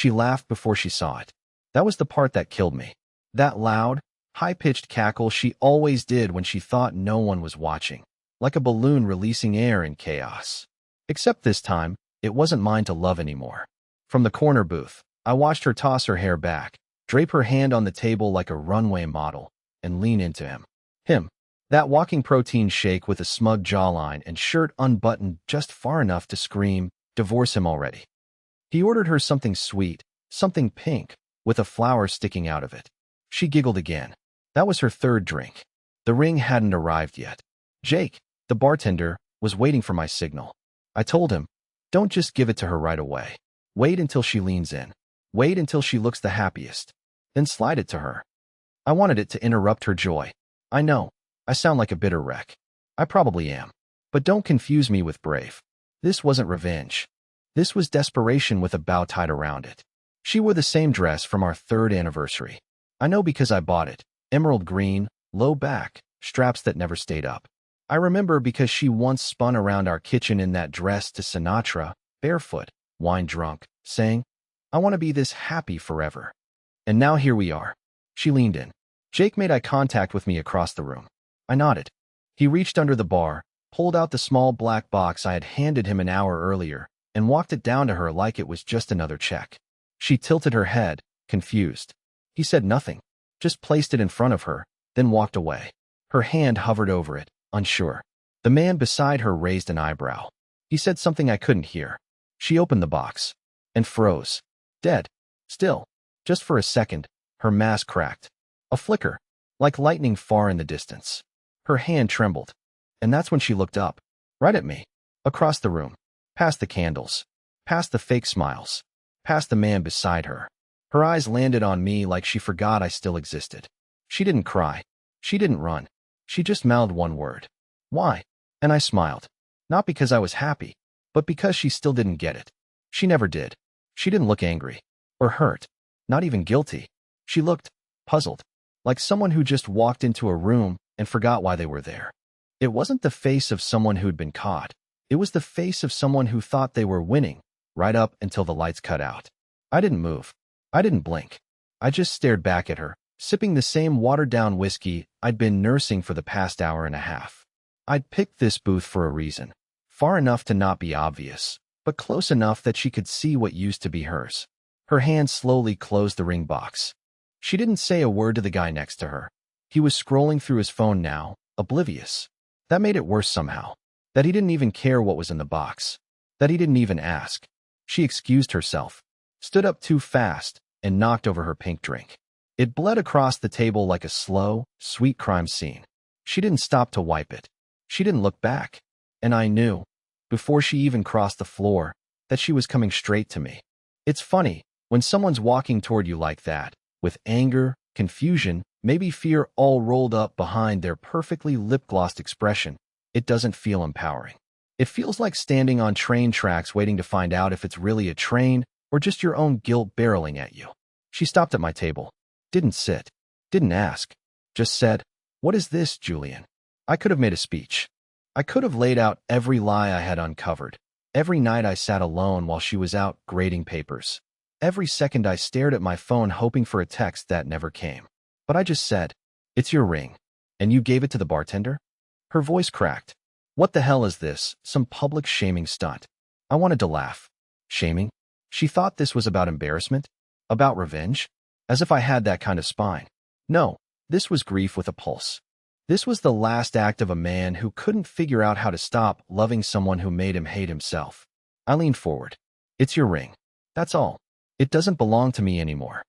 She laughed before she saw it. That was the part that killed me. That loud, high-pitched cackle she always did when she thought no one was watching, like a balloon releasing air in chaos. Except this time, it wasn't mine to love anymore. From the corner booth, I watched her toss her hair back, drape her hand on the table like a runway model, and lean into him. That walking protein shake with a smug jawline and shirt unbuttoned just far enough to scream, "Divorce him already." He ordered her something sweet, something pink, with a flower sticking out of it. She giggled again. That was her third drink. The ring hadn't arrived yet. Jake, the bartender, was waiting for my signal. I told him, "Don't just give it to her right away. Wait until she leans in. Wait until she looks the happiest. Then slide it to her." I wanted it to interrupt her joy. I know, I sound like a bitter wreck. I probably am. But don't confuse me with brave. This wasn't revenge. This was desperation with a bow tied around it. She wore the same dress from our 3rd anniversary. I know because I bought it. Emerald green, low back, straps that never stayed up. I remember because she once spun around our kitchen in that dress to Sinatra, barefoot, wine drunk, saying, "I want to be this happy forever." And now here we are. She leaned in. Jake made eye contact with me across the room. I nodded. He reached under the bar, pulled out the small black box I had handed him an hour earlier, and walked it down to her like it was just another check. She tilted her head, confused. He said nothing, just placed it in front of her, then walked away. Her hand hovered over it, unsure. The man beside her raised an eyebrow. He said something I couldn't hear. She opened the box and froze. Dead. Still. Just for a second, her mask cracked. A flicker, like lightning far in the distance. Her hand trembled. And that's when she looked up. Right at me. Across the room. Past the candles. Past the fake smiles. Past the man beside her. Her eyes landed on me like she forgot I still existed. She didn't cry. She didn't run. She just mouthed one word. "Why?" And I smiled. Not because I was happy, but because she still didn't get it. She never did. She didn't look angry. Or hurt. Not even guilty. She looked puzzled. Like someone who just walked into a room and forgot why they were there. It wasn't the face of someone who'd been caught. It was the face of someone who thought they were winning, right up until the lights cut out. I didn't move. I didn't blink. I just stared back at her, sipping the same watered-down whiskey I'd been nursing for the past hour and a half. I'd picked this booth for a reason. Far enough to not be obvious, but close enough that she could see what used to be hers. Her hand slowly closed the ring box. She didn't say a word to the guy next to her. He was scrolling through his phone now, oblivious. That made it worse somehow. That he didn't even care what was in the box. That he didn't even ask. She excused herself, stood up too fast, and knocked over her pink drink. It bled across the table like a slow, sweet crime scene. She didn't stop to wipe it. She didn't look back. And I knew, before she even crossed the floor, that she was coming straight to me. It's funny, when someone's walking toward you like that, with anger, confusion, maybe fear all rolled up behind their perfectly lip-glossed expression, it doesn't feel empowering. It feels like standing on train tracks waiting to find out if it's really a train or just your own guilt barreling at you. She stopped at my table. Didn't sit. Didn't ask. Just said, "What is this, Julian?" I could have made a speech. I could have laid out every lie I had uncovered. Every night I sat alone while she was out grading papers. Every second I stared at my phone hoping for a text that never came. But I just said, "It's your ring. And you gave it to the bartender?" Her voice cracked. What the hell is this? Some public shaming stunt? I wanted to laugh. Shaming? She thought this was about embarrassment? About revenge? As if I had that kind of spine. No, this was grief with a pulse. This was the last act of a man who couldn't figure out how to stop loving someone who made him hate himself. I leaned forward. "It's your ring. That's all. It doesn't belong to me anymore.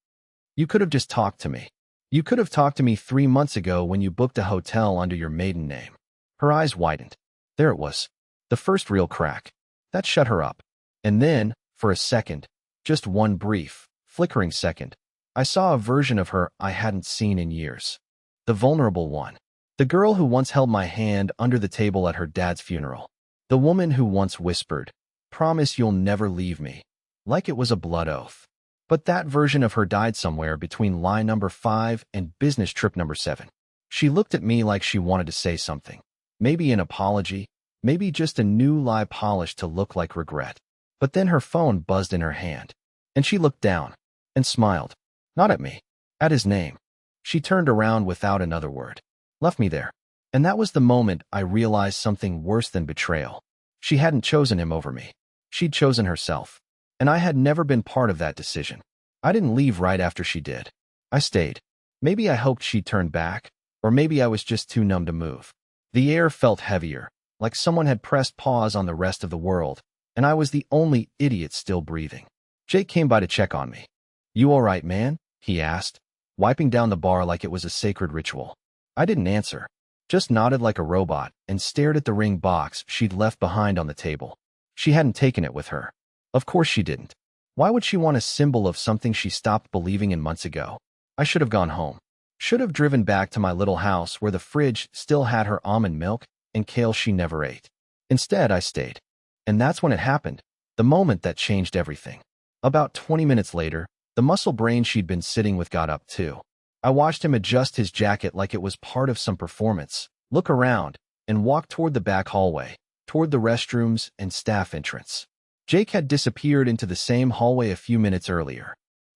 You could have just talked to me. You could have talked to me 3 months ago when you booked a hotel under your maiden name." Her eyes widened. There it was. The first real crack. That shut her up. And then, for a second, just one brief, flickering second, I saw a version of her I hadn't seen in years. The vulnerable one. The girl who once held my hand under the table at her dad's funeral. The woman who once whispered, "Promise you'll never leave me," like it was a blood oath. But that version of her died somewhere between lie number 5 and business trip number 7. She looked at me like she wanted to say something. Maybe an apology, maybe just a new lie polished to look like regret. But then her phone buzzed in her hand. And she looked down and smiled. Not at me. At his name. She turned around without another word. Left me there. And that was the moment I realized something worse than betrayal. She hadn't chosen him over me. She'd chosen herself. And I had never been part of that decision. I didn't leave right after she did. I stayed. Maybe I hoped she'd turn back, or maybe I was just too numb to move. The air felt heavier, like someone had pressed pause on the rest of the world, and I was the only idiot still breathing. Jake came by to check on me. You all right, man? He asked, wiping down the bar like it was a sacred ritual. I didn't answer, just nodded like a robot and stared at the ring box she'd left behind on the table. She hadn't taken it with her. Of course she didn't. Why would she want a symbol of something she stopped believing in months ago? I should have gone home. Should have driven back to my little house where the fridge still had her almond milk and kale she never ate. Instead, I stayed. And that's when it happened, the moment that changed everything. About 20 minutes later, the muscle brain she'd been sitting with got up too. I watched him adjust his jacket like it was part of some performance, look around, and walk toward the back hallway, toward the restrooms and staff entrance. Jake had disappeared into the same hallway a few minutes earlier.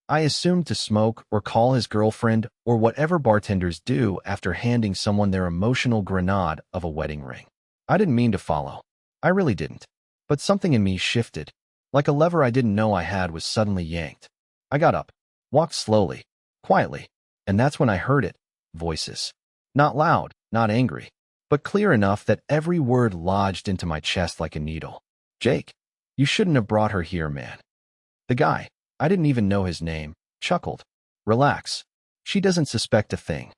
I assumed to smoke or call his girlfriend or whatever bartenders do after handing someone their emotional grenade of a wedding ring. I didn't mean to follow. I really didn't. But something in me shifted, like a lever I didn't know I had was suddenly yanked. I got up, walked slowly, quietly, and that's when I heard it. Voices. Not loud, not angry, but clear enough that every word lodged into my chest like a needle. Jake, you shouldn't have brought her here, man. The guy, I didn't even know his name, chuckled. Relax. She doesn't suspect a thing.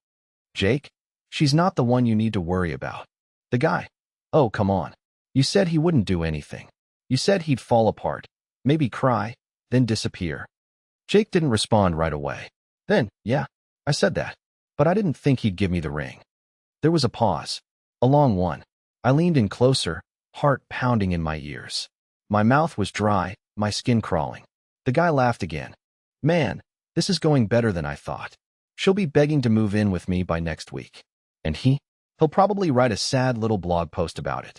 Jake, she's not the one you need to worry about. The guy. Oh, come on. You said he wouldn't do anything. You said he'd fall apart, maybe cry, then disappear. Jake didn't respond right away. Then, yeah, I said that. But I didn't think he'd give me the ring. There was a pause. A long one. I leaned in closer, heart pounding in my ears. My mouth was dry, my skin crawling. The guy laughed again. Man, this is going better than I thought. She'll be begging to move in with me by next week. And he'll probably write a sad little blog post about it.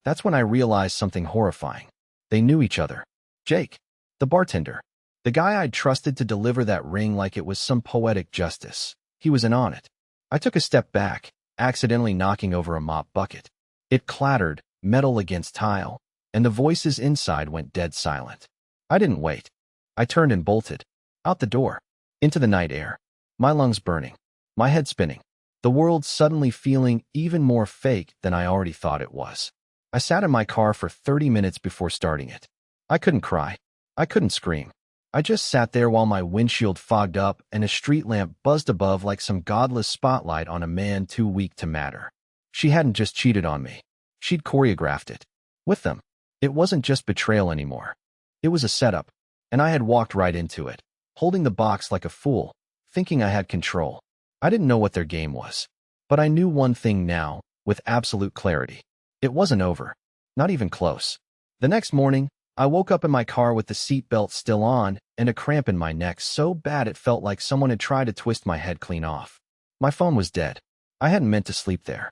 That's when I realized something horrifying. They knew each other. Jake, the bartender, the guy I'd trusted to deliver that ring like it was some poetic justice. He was in on it. I took a step back, accidentally knocking over a mop bucket. It clattered, metal against tile, and the voices inside went dead silent. I didn't wait. I turned and bolted. Out the door. Into the night air. My lungs burning. My head spinning. The world suddenly feeling even more fake than I already thought it was. I sat in my car for 30 minutes before starting it. I couldn't cry. I couldn't scream. I just sat there while my windshield fogged up and a street lamp buzzed above like some godless spotlight on a man too weak to matter. She hadn't just cheated on me. She'd choreographed it. With them. It wasn't just betrayal anymore. It was a setup, and I had walked right into it, holding the box like a fool, thinking I had control. I didn't know what their game was. But I knew one thing now, with absolute clarity. It wasn't over. Not even close. The next morning, I woke up in my car with the seatbelt still on and a cramp in my neck so bad it felt like someone had tried to twist my head clean off. My phone was dead. I hadn't meant to sleep there.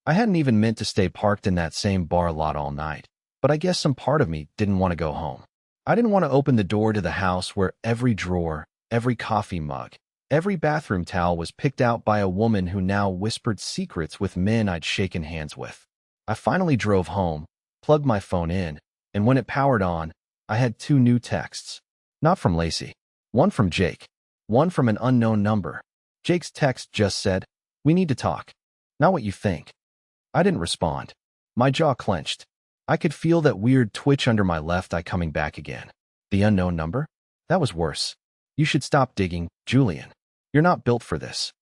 I hadn't even meant to stay parked in that same bar lot all night. But I guess some part of me didn't want to go home. I didn't want to open the door to the house where every drawer, every coffee mug, every bathroom towel was picked out by a woman who now whispered secrets with men I'd shaken hands with. I finally drove home, plugged my phone in, and when it powered on, I had 2 new texts. Not from Lacey. One from Jake. One from an unknown number. Jake's text just said, "We need to talk. Not what you think." I didn't respond. My jaw clenched. I could feel that weird twitch under my left eye coming back again. The unknown number? That was worse. "You should stop digging, Julian. You're not built for this."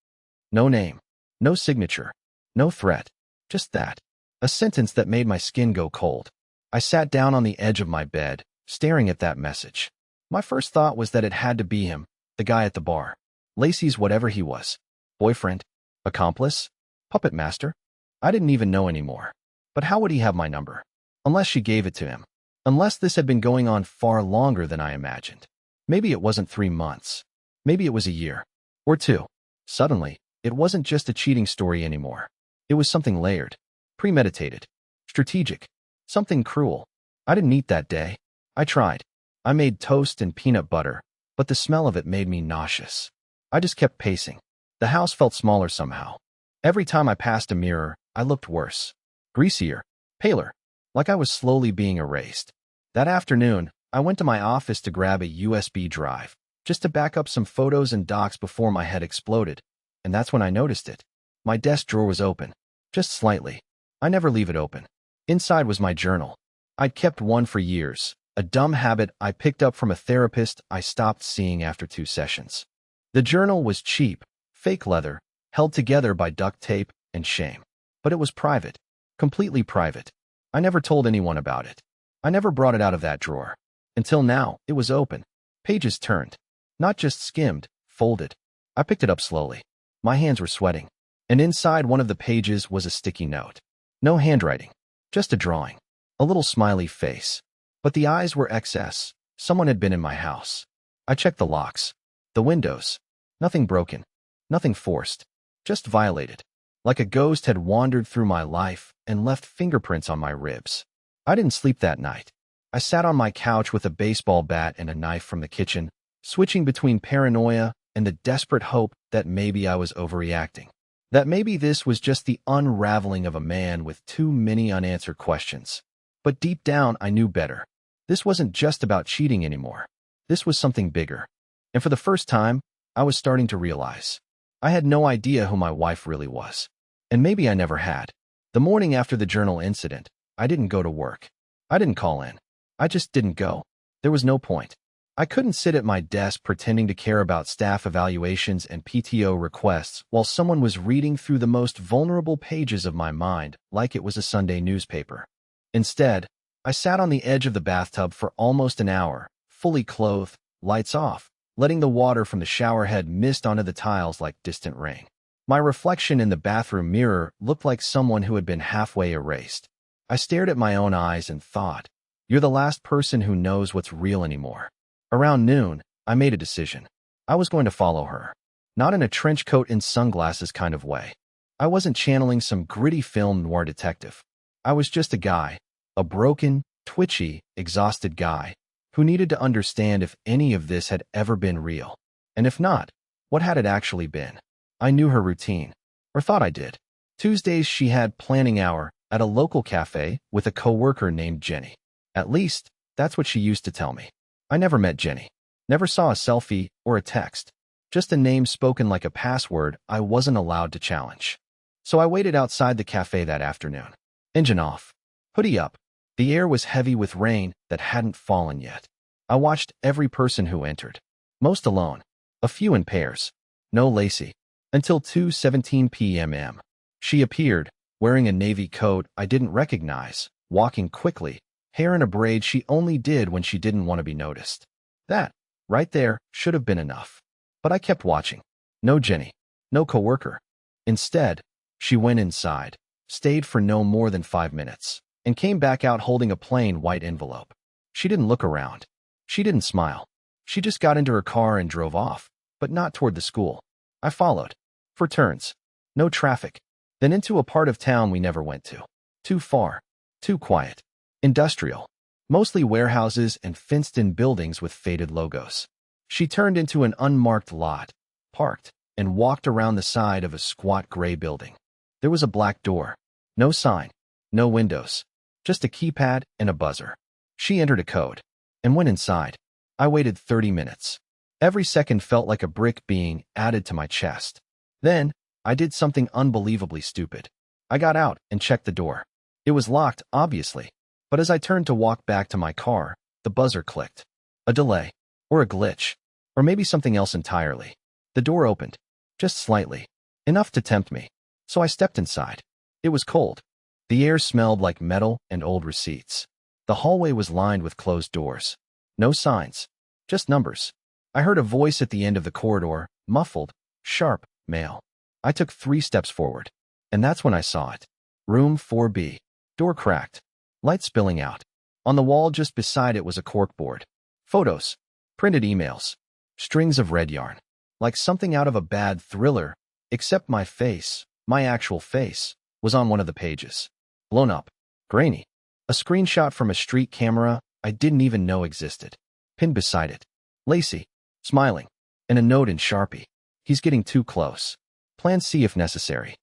No name. No signature. No threat. Just that. A sentence that made my skin go cold. I sat down on the edge of my bed, staring at that message. My first thought was that it had to be him, the guy at the bar. Lacey's whatever he was. Boyfriend? Accomplice? Puppet master? I didn't even know anymore. But how would he have my number? Unless she gave it to him. Unless this had been going on far longer than I imagined. Maybe it wasn't 3 months. Maybe it was a year. Or 2. Suddenly, it wasn't just a cheating story anymore. It was something layered. Premeditated. Strategic. Something cruel. I didn't eat that day. I tried. I made toast and peanut butter, but the smell of it made me nauseous. I just kept pacing. The house felt smaller somehow. Every time I passed a mirror, I looked worse. Greasier, paler, like I was slowly being erased. That afternoon, I went to my office to grab a USB drive, just to back up some photos and docs before my head exploded. And that's when I noticed it. My desk drawer was open, just slightly. I never leave it open. Inside was my journal. I'd kept one for years, a dumb habit I picked up from a therapist I stopped seeing after 2 sessions. The journal was cheap, fake leather, held together by duct tape and shame. But it was private, completely private. I never told anyone about it. I never brought it out of that drawer. Until now, it was open. Pages turned. Not just skimmed, folded. I picked it up slowly. My hands were sweating. And inside one of the pages was a sticky note. No handwriting. Just a drawing. A little smiley face. But the eyes were excess. Someone had been in my house. I checked the locks. The windows. Nothing broken. Nothing forced. Just violated. Like a ghost had wandered through my life and left fingerprints on my ribs. I didn't sleep that night. I sat on my couch with a baseball bat and a knife from the kitchen, switching between paranoia and the desperate hope that maybe I was overreacting. That maybe this was just the unraveling of a man with too many unanswered questions. But deep down, I knew better. This wasn't just about cheating anymore. This was something bigger. And for the first time, I was starting to realize. I had no idea who my wife really was. And maybe I never had. The morning after the journal incident, I didn't go to work. I didn't call in. I just didn't go. There was no point. I couldn't sit at my desk pretending to care about staff evaluations and PTO requests while someone was reading through the most vulnerable pages of my mind like it was a Sunday newspaper. Instead, I sat on the edge of the bathtub for almost an hour, fully clothed, lights off, letting the water from the shower head mist onto the tiles like distant rain. My reflection in the bathroom mirror looked like someone who had been halfway erased. I stared at my own eyes and thought, "You're the last person who knows what's real anymore." Around noon, I made a decision. I was going to follow her. Not in a trench coat and sunglasses kind of way. I wasn't channeling some gritty film noir detective. I was just a guy, a broken, twitchy, exhausted guy, who needed to understand if any of this had ever been real. And if not, what had it actually been? I knew her routine, or thought I did. Tuesdays she had planning hour at a local cafe with a coworker named Jenny. At least, that's what she used to tell me. I never met Jenny. Never saw a selfie or a text. Just a name spoken like a password I wasn't allowed to challenge. So I waited outside the cafe that afternoon. Engine off. Hoodie up. The air was heavy with rain that hadn't fallen yet. I watched every person who entered. Most alone. A few in pairs. No Lacey. Until 2:17 p.m. She appeared, wearing a navy coat I didn't recognize, walking quickly, hair in a braid she only did when she didn't want to be noticed. That, right there, should have been enough. But I kept watching. No Jenny. No coworker. Instead, she went inside, stayed for no more than 5 minutes, and came back out holding a plain white envelope. She didn't look around. She didn't smile. She just got into her car and drove off, but not toward the school. I followed. For turns. No traffic. Then into a part of town we never went to. Too far. Too quiet. Industrial. Mostly warehouses and fenced-in buildings with faded logos. She turned into an unmarked lot, parked, and walked around the side of a squat gray building. There was a black door. No sign. No windows. Just a keypad and a buzzer. She entered a code and went inside. I waited 30 minutes. Every second felt like a brick being added to my chest. Then, I did something unbelievably stupid. I got out and checked the door. It was locked, obviously. But as I turned to walk back to my car, the buzzer clicked. A delay. Or a glitch. Or maybe something else entirely. The door opened. Just slightly. Enough to tempt me. So I stepped inside. It was cold. The air smelled like metal and old receipts. The hallway was lined with closed doors. No signs. Just numbers. I heard a voice at the end of the corridor, muffled, sharp, male. I took 3 steps forward. And that's when I saw it. Room 4B. Door cracked. Light spilling out. On the wall just beside it was a corkboard. Photos. Printed emails. Strings of red yarn. Like something out of a bad thriller, except my face, my actual face, was on one of the pages. Blown up. Grainy. A screenshot from a street camera I didn't even know existed. pinned beside it. Lacey, smiling, and a note in Sharpie. He's getting too close. Plan C if necessary.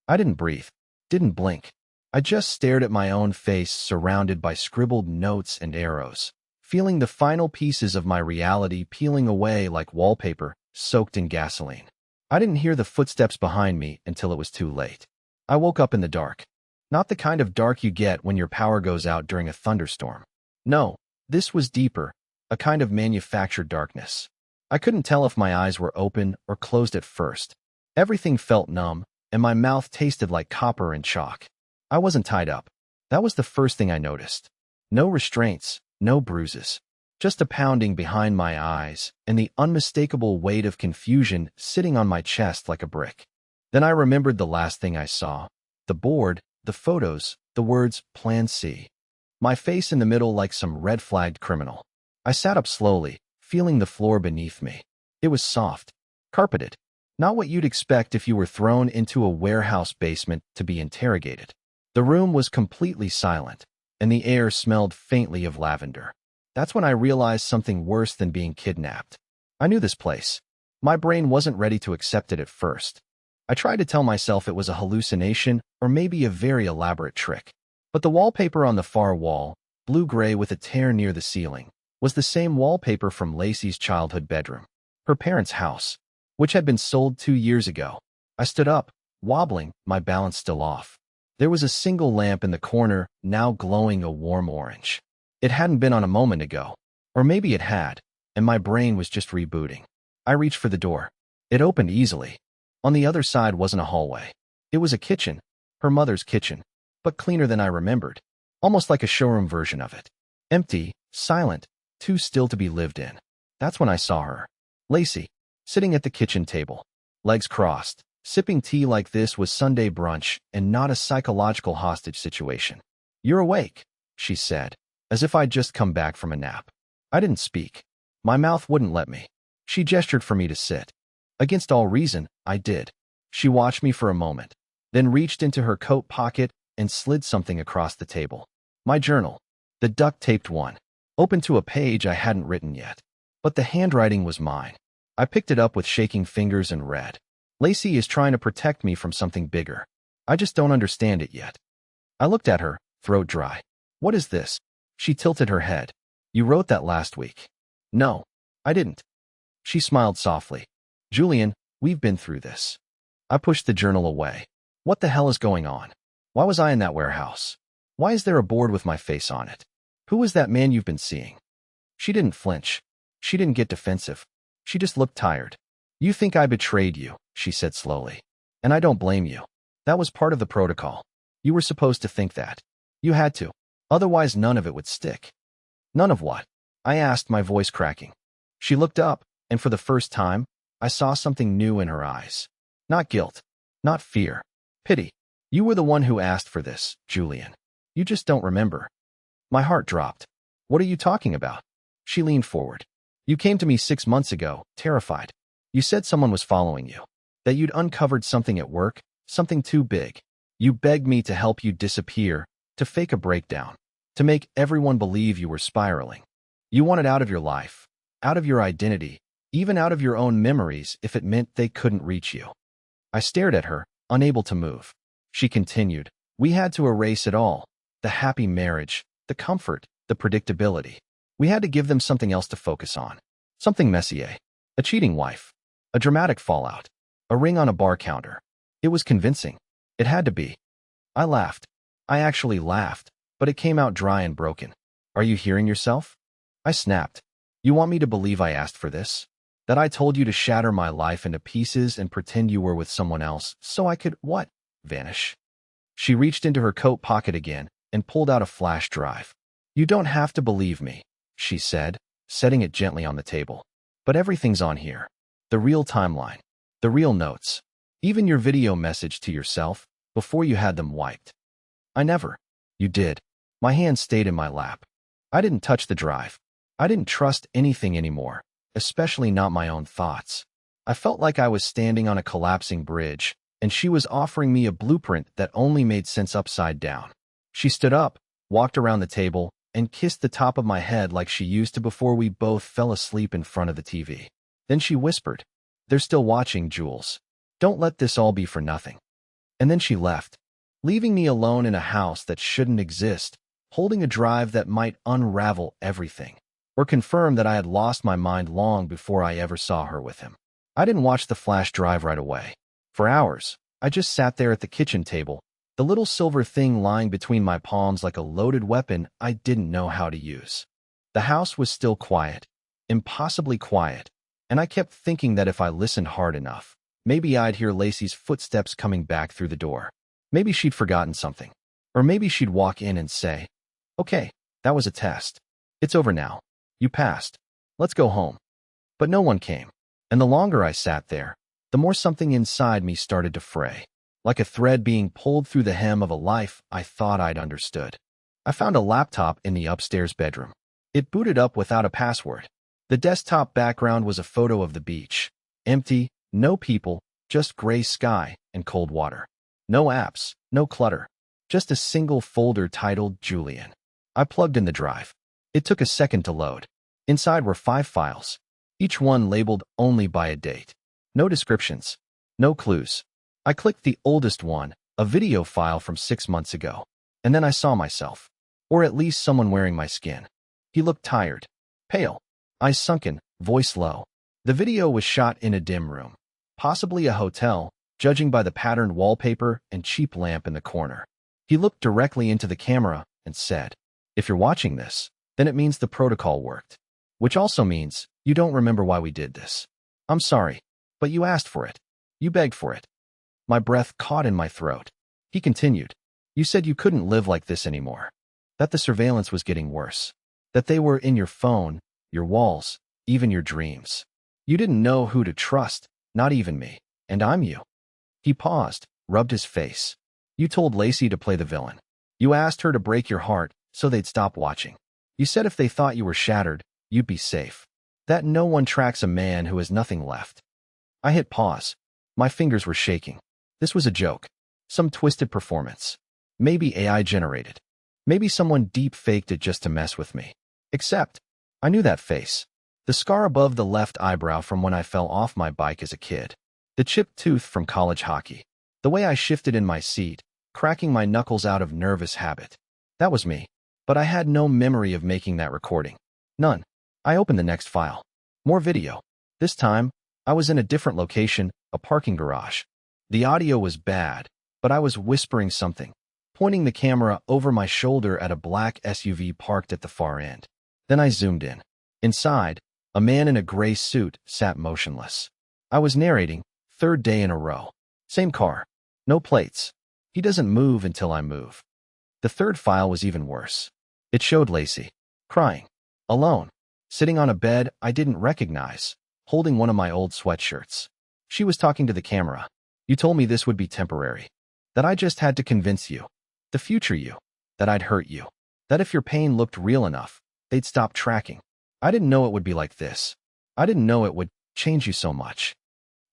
I didn't breathe, didn't blink. I just stared at my own face surrounded by scribbled notes and arrows, feeling the final pieces of my reality peeling away like wallpaper soaked in gasoline. I didn't hear the footsteps behind me until it was too late. I woke up in the dark. Not the kind of dark you get when your power goes out during a thunderstorm. No, this was deeper, a kind of manufactured darkness. I couldn't tell if my eyes were open or closed at first. Everything felt numb, and my mouth tasted like copper and chalk. I wasn't tied up. That was the first thing I noticed. No restraints, no bruises. Just a pounding behind my eyes and the unmistakable weight of confusion sitting on my chest like a brick. Then I remembered the last thing I saw. The board, the photos, the words Plan C. My face in the middle like some red-flagged criminal. I sat up slowly, feeling the floor beneath me. It was soft, carpeted. Not what you'd expect if you were thrown into a warehouse basement to be interrogated. The room was completely silent, and the air smelled faintly of lavender. That's when I realized something worse than being kidnapped. I knew this place. My brain wasn't ready to accept it at first. I tried to tell myself it was a hallucination or maybe a very elaborate trick. But the wallpaper on the far wall, blue-gray with a tear near the ceiling, was the same wallpaper from Lacey's childhood bedroom, her parents' house, which had been sold 2 years ago. I stood up, wobbling, my balance still off. There was a single lamp in the corner, now glowing a warm orange. It hadn't been on a moment ago. Or maybe it had, and my brain was just rebooting. I reached for the door. It opened easily. On the other side wasn't a hallway. It was a kitchen, her mother's kitchen, but cleaner than I remembered, almost like a showroom version of it. Empty, silent, too still to be lived in. That's when I saw her. Lacey, sitting at the kitchen table, legs crossed, sipping tea like this was Sunday brunch and not a psychological hostage situation. "You're awake," she said, as if I'd just come back from a nap. I didn't speak. My mouth wouldn't let me. She gestured for me to sit. Against all reason, I did. She watched me for a moment, then reached into her coat pocket and slid something across the table. My journal, the duct-taped one, open to a page I hadn't written yet. But the handwriting was mine. I picked it up with shaking fingers and read. "Lacey is trying to protect me from something bigger. I just don't understand it yet." I looked at her, throat dry. "What is this?" She tilted her head. "You wrote that last week." "No, I didn't." She smiled softly. "Julian, we've been through this." I pushed the journal away. What the hell is going on? Why was I in that warehouse? Why is there a board with my face on it? Who is that man you've been seeing? She didn't flinch. She didn't get defensive. She just looked tired. "You think I betrayed you," she said slowly. "And I don't blame you. That was part of the protocol. You were supposed to think that. You had to. Otherwise none of it would stick." "None of what?" I asked, my voice cracking. She looked up, and for the first time, I saw something new in her eyes. Not guilt. Not fear. Pity. "You were the one who asked for this, Julian. You just don't remember." My heart dropped. "What are you talking about?" She leaned forward. "You came to me 6 months ago, terrified. You said someone was following you. That you'd uncovered something at work, something too big. You begged me to help you disappear, to fake a breakdown, to make everyone believe you were spiraling. You wanted out of your life, out of your identity, even out of your own memories if it meant they couldn't reach you." I stared at her, unable to move. She continued, "We had to erase it all. The happy marriage, the comfort, the predictability. We had to give them something else to focus on. Something Messier. A cheating wife. A dramatic fallout. A ring on a bar counter. It was convincing. It had to be." I laughed. I actually laughed, but it came out dry and broken. "Are you hearing yourself?" I snapped. "You want me to believe I asked for this? That I told you to shatter my life into pieces and pretend you were with someone else so I could, what? Vanish?" She reached into her coat pocket again and pulled out a flash drive. "You don't have to believe me," she said, setting it gently on the table. "But everything's on here. The real timeline. The real notes. Even your video message to yourself before you had them wiped." "I never." "You did." My hand stayed in my lap. I didn't touch the drive. I didn't trust anything anymore, especially not my own thoughts. I felt like I was standing on a collapsing bridge, and she was offering me a blueprint that only made sense upside down. She stood up, walked around the table, and kissed the top of my head like she used to before we both fell asleep in front of the TV. Then she whispered, "They're still watching, Jules. Don't let this all be for nothing." And then she left, leaving me alone in a house that shouldn't exist, holding a drive that might unravel everything, or confirm that I had lost my mind long before I ever saw her with him. I didn't watch the flash drive right away. For hours, I just sat there at the kitchen table, the little silver thing lying between my palms like a loaded weapon I didn't know how to use. The house was still quiet, impossibly quiet, and I kept thinking that if I listened hard enough, maybe I'd hear Lacey's footsteps coming back through the door. Maybe she'd forgotten something. Or maybe she'd walk in and say, "Okay, that was a test. It's over now. You passed. Let's go home." But no one came. And the longer I sat there, the more something inside me started to fray, like a thread being pulled through the hem of a life I thought I'd understood. I found a laptop in the upstairs bedroom. It booted up without a password. The desktop background was a photo of the beach. Empty, no people, just gray sky and cold water. No apps, no clutter. Just a single folder titled Julian. I plugged in the drive. It took a second to load. Inside were 5 files, each one labeled only by a date. No descriptions, no clues. I clicked the oldest one, a video file from 6 months ago, and then I saw myself, or at least someone wearing my skin. He looked tired, pale, eyes sunken, voice low. The video was shot in a dim room, possibly a hotel, judging by the patterned wallpaper and cheap lamp in the corner. He looked directly into the camera and said, "If you're watching this, then it means the protocol worked. Which also means you don't remember why we did this. I'm sorry, but you asked for it. You begged for it." My breath caught in my throat. He continued, "You said you couldn't live like this anymore. That the surveillance was getting worse. That they were in your phone, your walls, even your dreams. You didn't know who to trust, not even me. And I'm you." He paused, rubbed his face. "You told Lacey to play the villain. You asked her to break your heart so they'd stop watching. You said if they thought you were shattered, you'd be safe. That no one tracks a man who has nothing left." I hit pause. My fingers were shaking. This was a joke. Some twisted performance. Maybe AI generated. Maybe someone deep faked it just to mess with me. Except, I knew that face. The scar above the left eyebrow from when I fell off my bike as a kid. The chipped tooth from college hockey. The way I shifted in my seat, cracking my knuckles out of nervous habit. That was me. But I had no memory of making that recording. None. I opened the next file. More video. This time, I was in a different location, a parking garage. The audio was bad, but I was whispering something, pointing the camera over my shoulder at a black SUV parked at the far end. Then I zoomed in. Inside, a man in a gray suit sat motionless. I was narrating, 3rd day in a row. Same car. No plates. He doesn't move until I move. The 3rd file was even worse. It showed Lacey, crying, alone, sitting on a bed I didn't recognize, holding one of my old sweatshirts. She was talking to the camera. "You told me this would be temporary. That I just had to convince you. The future you. That I'd hurt you. That if your pain looked real enough, they'd stop tracking. I didn't know it would be like this. I didn't know it would change you so much.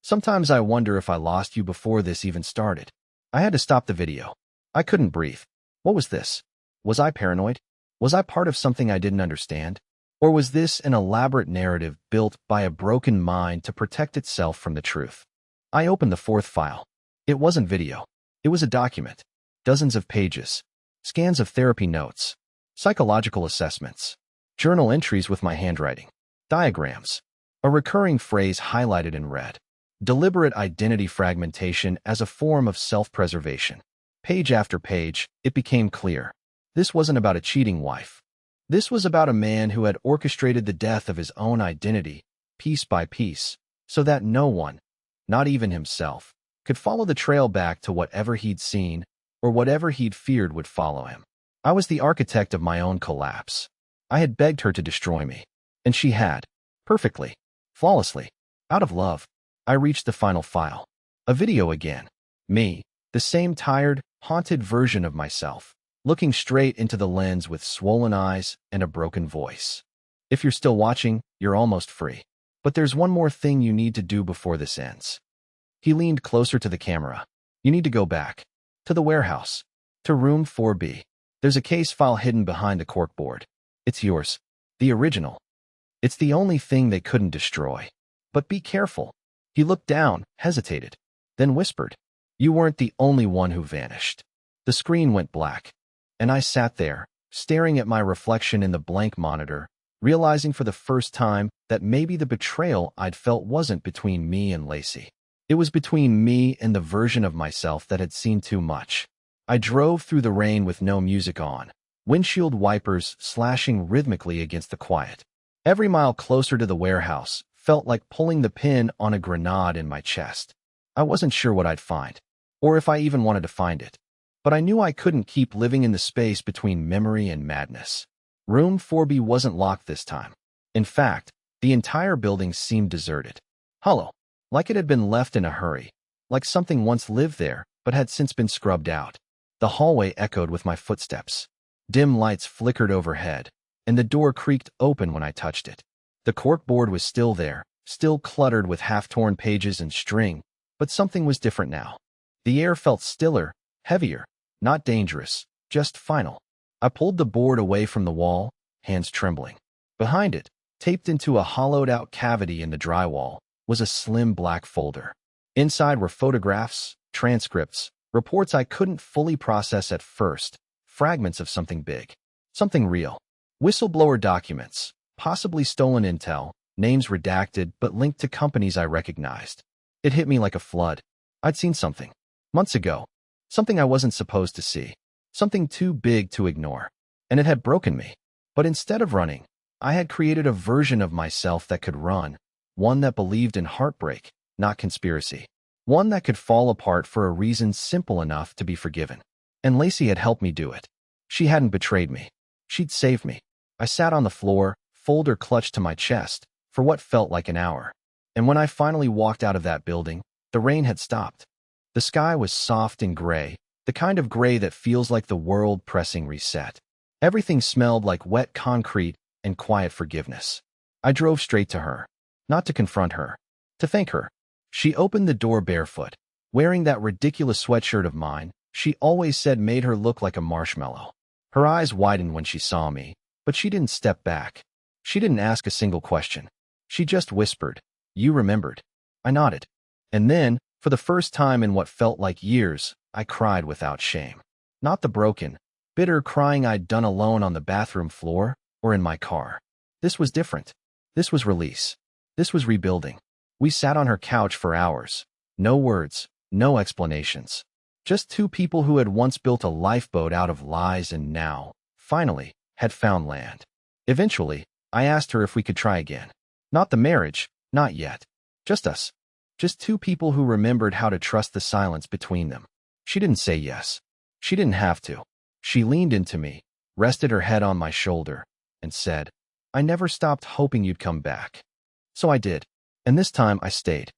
Sometimes I wonder if I lost you before this even started." I had to stop the video. I couldn't breathe. What was this? Was I paranoid? Was I part of something I didn't understand? Or was this an elaborate narrative built by a broken mind to protect itself from the truth? I opened the 4th file. It wasn't video. It was a document. Dozens of pages. Scans of therapy notes. Psychological assessments. Journal entries with my handwriting. Diagrams. A recurring phrase highlighted in red. Deliberate identity fragmentation as a form of self-preservation. Page after page, it became clear. This wasn't about a cheating wife. This was about a man who had orchestrated the death of his own identity, piece by piece, so that no one, not even himself, could follow the trail back to whatever he'd seen or whatever he'd feared would follow him. I was the architect of my own collapse. I had begged her to destroy me, and she had, perfectly, flawlessly, out of love. I reached the final file. A video again. Me, the same tired, haunted version of myself, looking straight into the lens with swollen eyes and a broken voice. "If you're still watching, you're almost free. But there's one more thing you need to do before this ends." He leaned closer to the camera. "You need to go back. To the warehouse. To room 4B. There's a case file hidden behind the corkboard. It's yours. The original. It's the only thing they couldn't destroy. But be careful. He looked down, hesitated, then whispered, "You weren't the only one who vanished." The screen went black, and I sat there, staring at my reflection in the blank monitor, realizing for the first time that maybe the betrayal I'd felt wasn't between me and Lacey. It was between me and the version of myself that had seen too much. I drove through the rain with no music on, windshield wipers slashing rhythmically against the quiet. Every mile closer to the warehouse felt like pulling the pin on a grenade in my chest. I wasn't sure what I'd find, or if I even wanted to find it, but I knew I couldn't keep living in the space between memory and madness. Room 4B wasn't locked this time. In fact, the entire building seemed deserted. Hollow, like it had been left in a hurry, like something once lived there but had since been scrubbed out. The hallway echoed with my footsteps. Dim lights flickered overhead, and the door creaked open when I touched it. The corkboard was still there, still cluttered with half-torn pages and string, but something was different now. The air felt stiller, heavier, not dangerous, just final. I pulled the board away from the wall, hands trembling. Behind it, taped into a hollowed-out cavity in the drywall, was a slim black folder. Inside were photographs, transcripts, reports I couldn't fully process at first, fragments of something big, something real. Whistleblower documents, possibly stolen intel, names redacted but linked to companies I recognized. It hit me like a flood. I'd seen something. Months ago. Something I wasn't supposed to see. Something too big to ignore. And it had broken me. But instead of running, I had created a version of myself that could run. One that believed in heartbreak, not conspiracy. One that could fall apart for a reason simple enough to be forgiven. And Lacey had helped me do it. She hadn't betrayed me. She'd saved me. I sat on the floor, folder clutched to my chest, for what felt like an hour. And when I finally walked out of that building, the rain had stopped. The sky was soft and gray, the kind of gray that feels like the world pressing reset. Everything smelled like wet concrete and quiet forgiveness. I drove straight to her. Not to confront her. To thank her. She opened the door barefoot, wearing that ridiculous sweatshirt of mine she always said made her look like a marshmallow. Her eyes widened when she saw me, but she didn't step back. She didn't ask a single question. She just whispered, "You remembered." I nodded. And then, for the first time in what felt like years, I cried without shame. Not the broken, bitter crying I'd done alone on the bathroom floor or in my car. This was different. This was release. This was rebuilding. We sat on her couch for hours. No words, no explanations. Just two people who had once built a lifeboat out of lies and now, finally, had found land. Eventually, I asked her if we could try again. Not the marriage, not yet. Just us. Just two people who remembered how to trust the silence between them. She didn't say yes. She didn't have to. She leaned into me, rested her head on my shoulder, and said, "I never stopped hoping you'd come back." So I did. And this time I stayed.